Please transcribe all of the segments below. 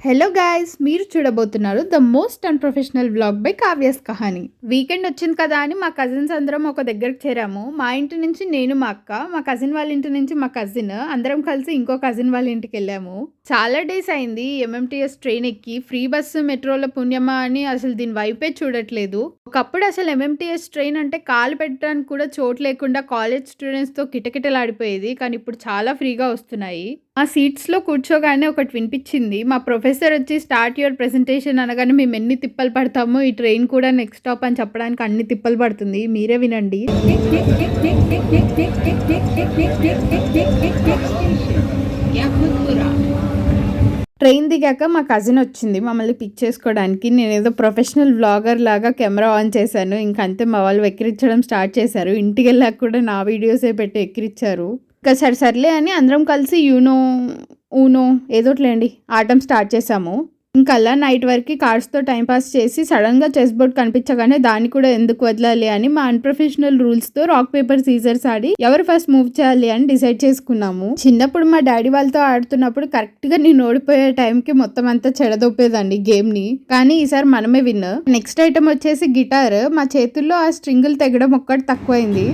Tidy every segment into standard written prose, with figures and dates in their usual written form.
Hello guys, మీరు చూడబోతున్నారు the most unprofessional vlog by Kavya's Kahani. Weekend వచ్చింది కదా అని మా కజిన్స్ అందరం ఒక దగ్గరికి చేరాము. మా ఇంటి నుంచి నేను, మా అక్క, మా కజిన్ వాళ్ళ ఇంటి నుంచి మా కజిన్ అందరం కలిసి ఇంకో కజిన్ వాళ్ళ ఇంటికి వెళ్ళాము. చాలా డేస్ అయింది ఎంఎంటీఎస్ ట్రైన్ ఎక్కి. ఫ్రీ బస్సు మెట్రోల పుణ్యమా అని అసలు దీని వైపే చూడట్లేదు. ఒకప్పుడు అసలు ఎంఎంటీఎస్ ట్రైన్ అంటే కాలు పెట్టడానికి కూడా చోటు లేకుండా కాలేజ్ స్టూడెంట్స్తో కిటకిటలాడిపోయేది. కానీ ఇప్పుడు చాలా ఫ్రీగా వస్తున్నాయి. మా సీట్స్లో కూర్చోగానే ఒకటి వినిపించింది. మా ప్రొఫెసర్ వచ్చి స్టార్ట్ యువర్ ప్రెజెంటేషన్ అనగానే మేము ఎన్ని తిప్పలు పడతామో ఈ ట్రైన్ కూడా నెక్స్ట్ స్టాప్ అని చెప్పడానికి అన్ని తిప్పలు పడుతుంది. మీరే వినండి. ట్రైన్ దిగాక మా కజిన్ వచ్చింది మమ్మల్ని పిక్ చేసుకోవడానికి. నేను ఏదో ప్రొఫెషనల్ వ్లాగర్ లాగా కెమెరా ఆన్ చేశాను. ఇంకంతే మా వాళ్ళు ఎక్కిరించడం స్టార్ట్ చేశారు. ఇంటికి వెళ్ళాక కూడా నా వీడియోసే పెట్టి ఎక్కిరించారు. ఇంకా సర్లే అని అందరం కలిసి ఊనో ఏదోట్లేండి ఆటం స్టార్ట్ చేసాము. ఇంకల్లా నైట్ వరకు కార్డ్స్తో టైంపాస్ చేసి సడన్గా చెస్ బోర్డ్ కనిపించగానే దాన్ని కూడా ఎందుకు వదలాలి అని మా అన్ప్రొఫెషనల్ రూల్స్తో రాక్ పేపర్ సీజర్స్ ఆడి ఎవరు ఫస్ట్ మూవ్ చేయాలి అని డిసైడ్ చేసుకున్నాము. చిన్నప్పుడు మా డాడీ వాళ్ళతో ఆడుతున్నప్పుడు కరెక్ట్గా నేను ఓడిపోయే టైంకి మొత్తం అంతా చెడదొప్పేదండి గేమ్ని. కానీ ఈసారి మనమే విన్నర్. నెక్స్ట్ ఐటమ్ వచ్చేసి గిటార్. మా చేతుల్లో ఆ స్ట్రింగులు తెగడం ఒక్కటి తక్కువైంది.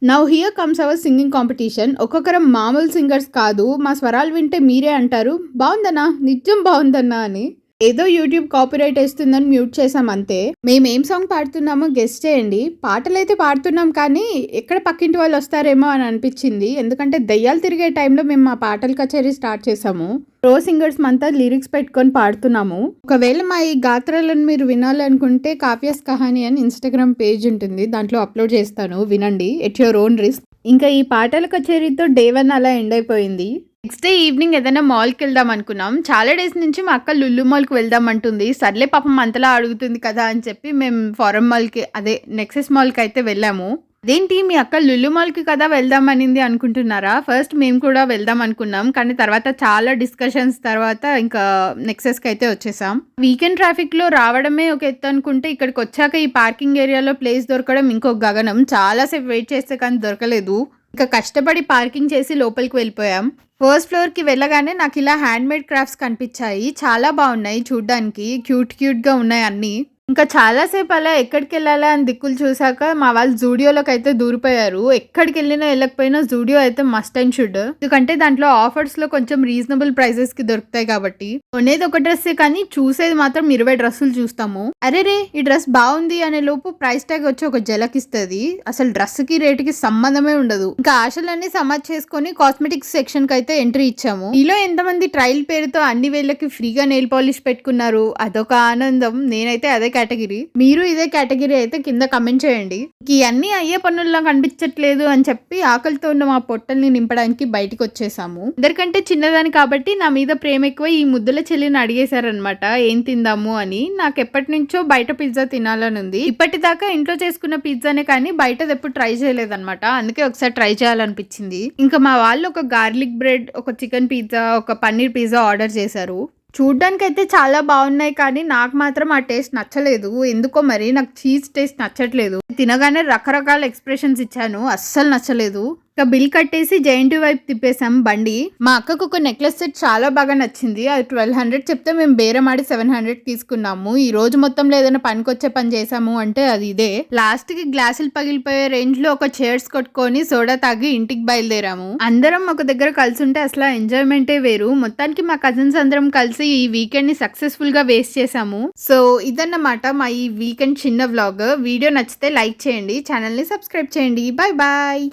Now here comes our singing competition. ఒక్కొక్కరం మామూలు సింగర్స్ కాదు. మా స్వరాలు వింటే మీరే అంటారు బాగుందన్నా, నిజం బాగుందన్నా అని. ఏదో యూట్యూబ్ కాపీరైట్ వేస్తుందని మ్యూట్ చేసాం అంతే. మేము ఏం సాంగ్ పాడుతున్నామో గెస్ట్ చేయండి. పాటలైతే పాడుతున్నాం కానీ ఎక్కడ పక్కింటి వాళ్ళు వస్తారేమో అని అనిపించింది. ఎందుకంటే దయ్యాలు తిరిగే టైంలో మేము మా పాటల కచేరీ స్టార్ట్ చేసాము. ప్రో సింగర్స్ అంతా లిరిక్స్ పెట్టుకొని పాడుతున్నాము. ఒకవేళ మా ఈ గాత్రాలను మీరు వినాలనుకుంటే కావ్యాస్ కహాని అని ఇన్స్టాగ్రామ్ పేజ్ ఉంటుంది, దాంట్లో అప్లోడ్ చేస్తాను, వినండి ఎట్ యువర్ ఓన్ రిస్క్. ఇంకా ఈ పాటల కచేరీతో డే 1 అలా ఎండ్ అయిపోయింది. నెక్స్ట్ డే ఈవినింగ్ ఏదైనా మాల్కి వెళ్దాం అనుకున్నాం. చాలా డేస్ నుంచి మా అక్క లుల్లు మాల్కి వెళ్దాం అంటుంది. సర్లే పాపం అంతలా అడుగుతుంది కదా అని చెప్పి మేము ఫారం మాల్కి అదే నెక్సెస్ మాల్కి అయితే వెళ్ళాము. అదేంటి మీ అక్క లుల్లు మాల్కి కదా వెళ్దాం అనింది అనుకుంటున్నారా? ఫస్ట్ మేము కూడా వెళ్దాం అనుకున్నాం కానీ తర్వాత చాలా డిస్కషన్స్ తర్వాత ఇంకా నెక్సెస్కి అయితే వచ్చేసాం. వీకెండ్ ట్రాఫిక్లో రావడమే ఒక ఎత్తు అనుకుంటే ఇక్కడికి వచ్చాక ఈ పార్కింగ్ ఏరియాలో ప్లేస్ దొరకడం ఇంకొక గగనం. చాలాసేపు వెయిట్ చేస్తే కానీ దొరకలేదు. ఇంకా కష్టపడి పార్కింగ్ చేసి లోపలికి వెళ్ళిపోయాం. ఫస్ట్ ఫ్లోర్కి వెళ్ళగానే నాకు ఇలా హ్యాండ్మేడ్ క్రాఫ్ట్స్ కనిపించాయి. చాలా బాగున్నాయి చూడ్డానికి, క్యూట్గా ఉన్నాయి అన్నీ. ఇంకా చాలాసేపు అలా ఎక్కడికి వెళ్ళాలా అని దిక్కులు చూసాక మా వాళ్ళు జూడియోలోకి అయితే దూరిపోయారు. ఎక్కడికి వెళ్ళినా వెళ్ళకపోయినా జూడియో అయితే మస్ట్ అండ్ షుడ్. ఎందుకంటే దాంట్లో ఆఫర్స్లో కొంచెం రీజనబుల్ ప్రైసెస్కి దొరుకుతాయి కాబట్టి. కొనేది ఒక డ్రెస్సే కానీ చూసేది మాత్రం 20 డ్రెస్సులు చూస్తాము. అరే ఈ డ్రెస్ బాగుంది అనే లోపు ప్రైస్ ట్యాగ్ వచ్చి ఒక జలకిస్తుంది. అసలు డ్రెస్కి రేటుకి సంబంధమే ఉండదు. ఇంకా ఆశలన్నీ సమాజ్ చేసుకొని కాస్మెటిక్స్ సెక్షన్కి అయితే ఎంట్రీ ఇచ్చాము. ఈలో ఎంతమంది ట్రయల్ పేరుతో అన్ని వేళ్ళకి ఫ్రీగా నెయిల్ పాలిష్ పెట్టుకున్నారు, అదొక ఆనందం. నేనైతే అదే కేటగిరీ. మీరు ఇదే కేటగిరీ అయితే కింద కమెంట్ చేయండి. ఇవన్నీ అయ్యే పనుల్లో కనిపించట్లేదు అని చెప్పి ఆకలితో ఉన్న మా పొట్టల్ని నింపడానికి బయటికి వచ్చేసాము. అందరికంటే చిన్నదాని కాబట్టి నా మీద ప్రేమ ఎక్కువ ఈ ముద్దుల చెల్లిని అడిగేశారనమాట ఏం తిందాము అని. నాకు ఎప్పటి నుంచో బయట పిజ్జా తినాలని ఉంది. ఇప్పటిదాకా ఇంట్లో చేసుకున్న పిజ్జానే కానీ బయటది ఎప్పుడు ట్రై చేయలేదన్నమాట. అందుకే ఒకసారి ట్రై చేయాలనిపించింది. ఇంకా మా వాళ్ళు ఒక గార్లిక్ బ్రెడ్, ఒక చికెన్ పిజ్జా, ఒక పన్నీర్ పిజ్జా ఆర్డర్ చేశారు. చూడ్డానికి అయితే చాలా బాగున్నాయి కానీ నాకు మాత్రం ఆ టేస్ట్ నచ్చలేదు. ఎందుకో మరి నాకు చీజ్ టేస్ట్ నచ్చట్లేదు. తినగానే రకరకాల ఎక్స్ప్రెషన్స్ ఇచ్చాను, అస్సలు నచ్చలేదు. ఇంకా బిల్ కట్టేసి జైంట్ వైపు తిప్పేసాం బండి. మా అక్కకు ఒక నెక్లెస్ సెట్ చాలా బాగా నచ్చింది. అది 1200 చెప్తే మేము బేరమాడి 700 తీసుకున్నాము. ఈ రోజు మొత్తంలో ఏదైనా పనికొచ్చే పని చేసాము అంటే అది ఇదే. లాస్ట్ కి గ్లాసులు పగిలిపోయే రేంజ్ లో ఒక చైర్స్ కొట్టుకొని సోడా తాగి ఇంటికి బయలుదేరాము. అందరం ఒక దగ్గర కలిసి ఉంటే అసలు ఎంజాయ్మెంటే వేరు. మొత్తానికి మా కజిన్స్ అందరం కలిసి ఈ వీకెండ్ ని సక్సెస్ఫుల్ గా వేస్ట్ చేసాము. సో ఇదన్నమాట మా ఈ వీకెండ్ చిన్న వ్లాగ్. వీడియో నచ్చితే లైక్ చేయండి, ఛానల్ ని సబ్స్క్రైబ్ చేయండి. Bye bye.